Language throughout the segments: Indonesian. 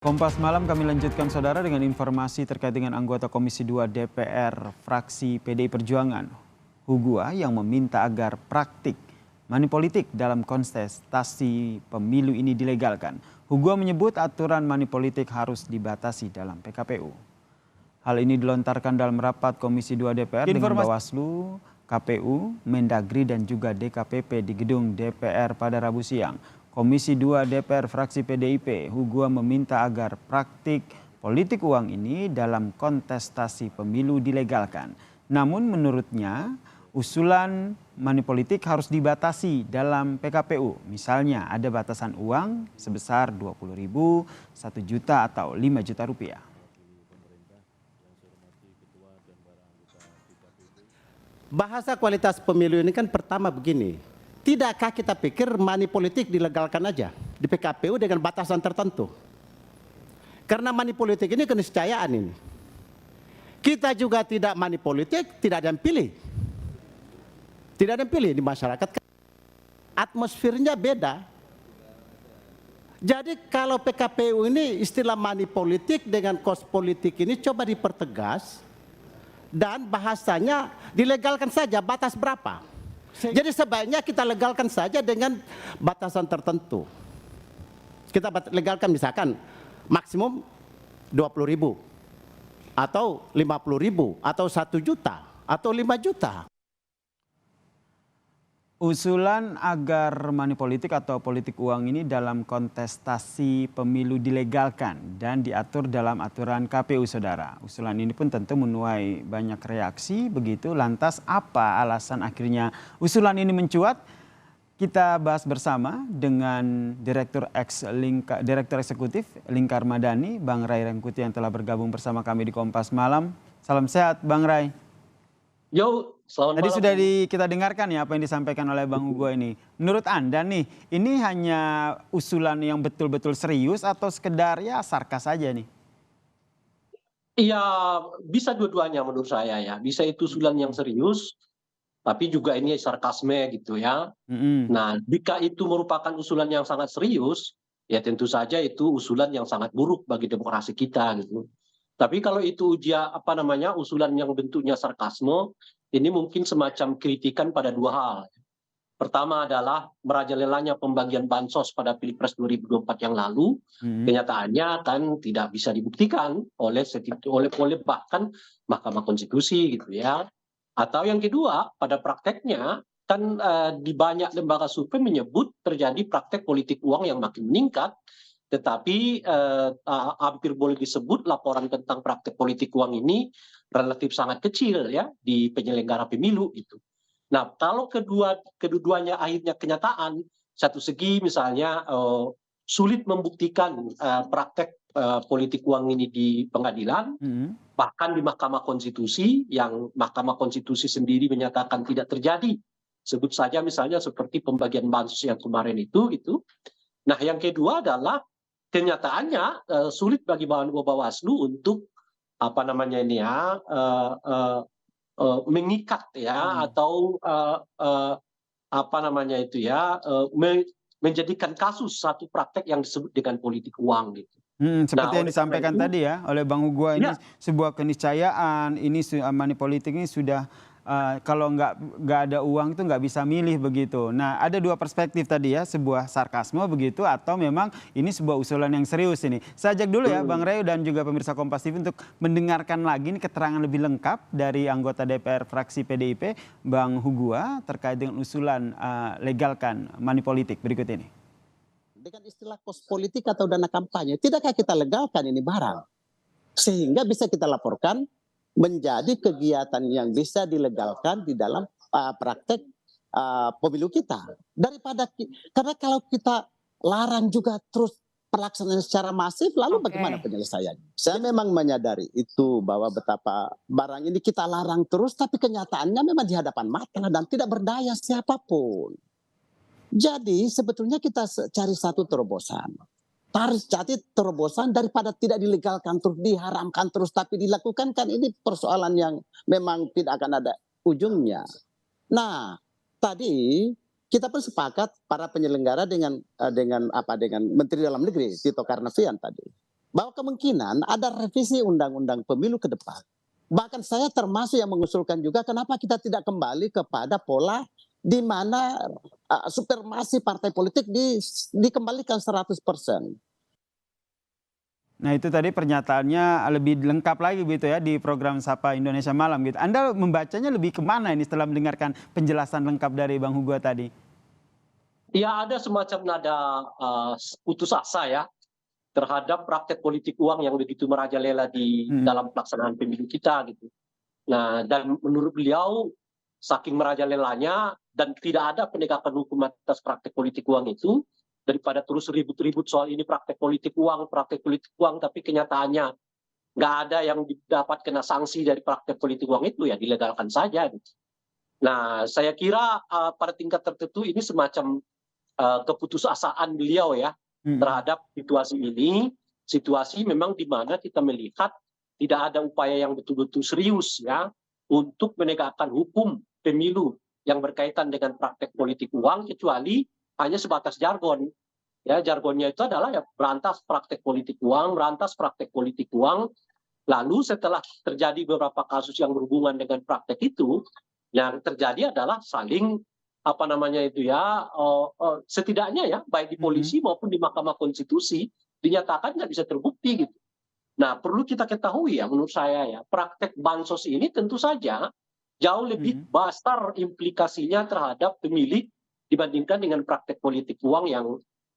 Kompas Malam kami lanjutkan saudara dengan informasi terkait dengan anggota Komisi 2 DPR fraksi PDI Perjuangan, Hugua, yang meminta agar praktik money politik dalam kontestasi pemilu ini dilegalkan. Hugua menyebut aturan money politik harus dibatasi dalam PKPU. Hal ini dilontarkan dalam rapat Komisi 2 DPR dengan Bawaslu, KPU, Mendagri dan juga DKPP di gedung DPR pada Rabu siang. Komisi 2 DPR fraksi PDIP, Hugua meminta agar praktik politik uang ini dalam kontestasi pemilu dilegalkan. Namun menurutnya usulan money politik harus dibatasi dalam PKPU. Misalnya ada batasan uang sebesar 20.000, 1 juta atau 5 juta rupiah. Bahasa kualitas pemilu ini kan pertama begini, tidakkah kita pikir money politik dilegalkan aja di PKPU dengan batasan tertentu? Karena money politik ini keniscayaan ini. Kita juga tidak money politik, tidak ada yang pilih. Tidak ada yang pilih di masyarakat. Atmosfernya beda. Jadi kalau PKPU ini istilah money politik dengan kos politik ini coba dipertegas. Dan bahasanya dilegalkan saja, batas berapa. Jadi sebaiknya kita legalkan saja dengan batasan tertentu. Kita legalkan misalkan maksimum 20.000 atau 50.000 atau 1 juta atau 5 juta. Usulan agar money politik atau politik uang ini dalam kontestasi pemilu dilegalkan dan diatur dalam aturan KPU, saudara. Usulan ini pun tentu menuai banyak reaksi begitu. Lantas apa alasan akhirnya usulan ini mencuat? Kita bahas bersama dengan Direktur Eksekutif Lingkar Madani, Bang Ray Rangkuti yang telah bergabung bersama kami di Kompas Malam. Salam sehat Bang Ray. Yo, selamat Tadi malam. sudah kita dengarkan ya apa yang disampaikan oleh Bang Hugua ini. Menurut Anda nih, ini hanya usulan yang betul-betul serius atau sekedar ya sarkas saja nih? Iya, bisa dua-duanya menurut saya ya. Bisa itu usulan yang serius, tapi juga ini sarkasme gitu ya. Nah, jika itu merupakan usulan yang sangat serius, ya tentu saja itu usulan yang sangat buruk bagi demokrasi kita gitu. Tapi kalau itu usulan yang bentuknya sarkasme, ini mungkin semacam kritikan pada dua hal. Pertama adalah merajalelanya pembagian bansos pada Pilpres 2024 yang lalu, kenyataannya kan tidak bisa dibuktikan oleh bahkan Mahkamah Konstitusi gitu ya. Atau yang kedua, pada prakteknya kan di banyak lembaga survei menyebut terjadi praktek politik uang yang makin meningkat, tetapi hampir boleh disebut laporan tentang praktek politik uang ini relatif sangat kecil ya di penyelenggara pemilu gitu. Nah, kalau keduanya akhirnya kenyataan, satu segi misalnya sulit membuktikan praktek politik uang ini di pengadilan, bahkan di Mahkamah Konstitusi yang Mahkamah Konstitusi sendiri menyatakan tidak terjadi. Sebut saja misalnya seperti pembagian bansos yang kemarin itu. Nah, yang kedua adalah kenyataannya sulit bagi Bawaslu untuk mengikat ya atau menjadikan kasus satu praktek yang disebut dengan politik uang gitu. Seperti yang disampaikan tadi ya oleh Bang Hugua, ini sebuah keniscayaan, ini money politik ini sudah kalau nggak ada uang itu nggak bisa milih begitu. Nah, ada dua perspektif tadi ya, sebuah sarkasme begitu atau memang ini sebuah usulan yang serius ini. Saya ajak dulu ya Bang Ray dan juga pemirsa Kompas TV untuk mendengarkan lagi ini keterangan lebih lengkap dari anggota DPR fraksi PDIP Bang Hugua terkait dengan usulan legalkan money politik berikut ini. Dengan istilah kos politik atau dana kampanye, tidakkah kita legalkan ini barang? Sehingga bisa kita laporkan menjadi kegiatan yang bisa dilegalkan di dalam praktek pemilu kita. Karena kalau kita larang juga terus pelaksanaan secara masif, lalu bagaimana penyelesaiannya? Saya memang menyadari itu bahwa betapa barang ini kita larang terus, tapi kenyataannya memang di hadapan mata dan tidak berdaya siapapun. Jadi sebetulnya kita cari satu terobosan. Cari terobosan daripada tidak dilegalkan terus, diharamkan terus, tapi dilakukan, kan ini persoalan yang memang tidak akan ada ujungnya. Nah, tadi kita pun sepakat para penyelenggara dengan Menteri Dalam Negeri Tito Karnavian tadi. bahwa kemungkinan ada revisi undang-undang pemilu ke depan. Bahkan saya termasuk yang mengusulkan juga kenapa kita tidak kembali kepada pola di mana supremasi partai politik dikembalikan 100%. Nah itu tadi pernyataannya lebih lengkap lagi gitu ya di program Sapa Indonesia Malam gitu. Anda membacanya lebih kemana ini setelah mendengarkan penjelasan lengkap dari Bang Hugo tadi? Ya ada semacam nada putus asa ya terhadap praktek politik uang yang begitu merajalela di dalam pelaksanaan pemilu kita gitu. Nah, dan menurut beliau saking merajalelanya dan tidak ada penegakan hukum atas praktek politik uang itu, daripada terus ribut-ribut soal ini praktek politik uang, tapi kenyataannya nggak ada yang dapat kena sanksi dari praktek politik uang itu, ya dilegalkan saja. Gitu. Nah, saya kira pada tingkat tertentu ini semacam keputusasaan beliau ya terhadap situasi ini, situasi memang di mana kita melihat tidak ada upaya yang betul-betul serius ya untuk menegakkan hukum pemilu yang berkaitan dengan praktek politik uang, kecuali hanya sebatas jargon. Ya, jargonnya itu adalah ya berantas praktek politik uang, Lalu setelah terjadi beberapa kasus yang berhubungan dengan praktek itu, yang terjadi adalah saling setidaknya ya baik di polisi maupun di Mahkamah Konstitusi dinyatakan nggak bisa terbukti gitu. Nah, perlu kita ketahui ya menurut saya ya, praktek bansos ini tentu saja jauh lebih besar implikasinya terhadap pemilih dibandingkan dengan praktek politik uang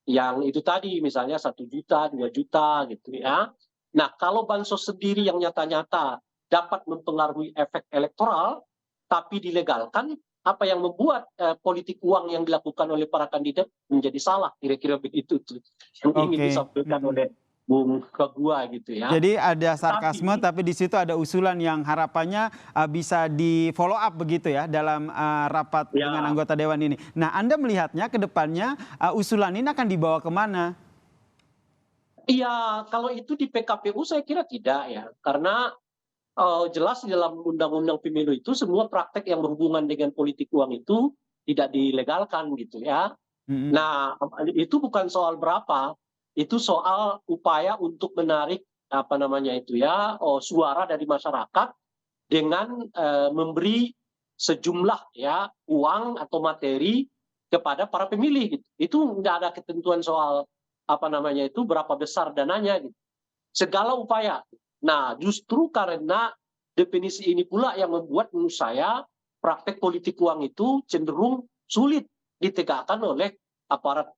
yang itu tadi misalnya 1 juta, 2 juta gitu ya. Nah, kalau bansos sendiri yang nyata-nyata dapat mempengaruhi efek elektoral tapi dilegalkan, apa yang membuat politik uang yang dilakukan oleh para kandidat menjadi salah, kira-kira begitu tuh yang ingin disampaikan oleh Bung Kagua gitu ya. Jadi ada sarkasme tapi di situ ada usulan yang harapannya bisa di follow up begitu ya dalam rapat dengan anggota dewan ini. Nah, Anda melihatnya ke depannya usulan ini akan dibawa kemana? Iya, kalau itu di PKPU saya kira tidak ya, karena jelas di dalam undang-undang pemilu itu semua praktek yang berhubungan dengan politik uang itu tidak dilegalkan gitu ya. Nah, itu bukan soal berapa, itu soal upaya untuk menarik suara dari masyarakat dengan memberi sejumlah ya uang atau materi kepada para pemilih gitu. Itu nggak ada ketentuan soal berapa besar dananya gitu. Segala upaya. Nah, justru karena definisi ini pula yang membuat menurut saya praktek politik uang itu cenderung sulit ditegakkan oleh aparat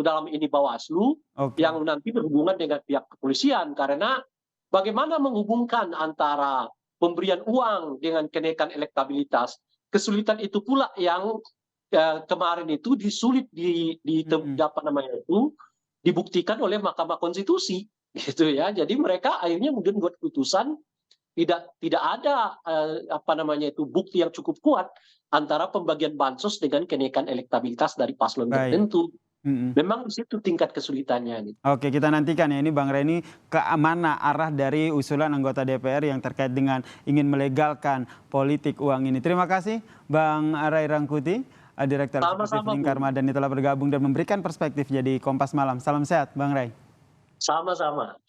dalam ini Bawaslu yang nanti berhubungan dengan pihak kepolisian, karena bagaimana menghubungkan antara pemberian uang dengan kenaikan elektabilitas, kesulitan itu pula yang kemarin itu dibuktikan oleh Mahkamah Konstitusi gitu ya. Jadi mereka akhirnya mungkin buat putusan tidak ada bukti yang cukup kuat antara pembagian bansos dengan kenaikan elektabilitas dari paslon tertentu. Memang di situ tingkat kesulitannya. Gitu. Oke, kita nantikan ya ini Bang Reni ke mana arah dari usulan anggota DPR yang terkait dengan ingin melegalkan politik uang ini. Terima kasih Bang Ray Rangkuti, Direktur Eksekutif Lingkar Madani telah bergabung dan memberikan perspektif jadi Kompas Malam. Salam sehat Bang Ray. Sama-sama.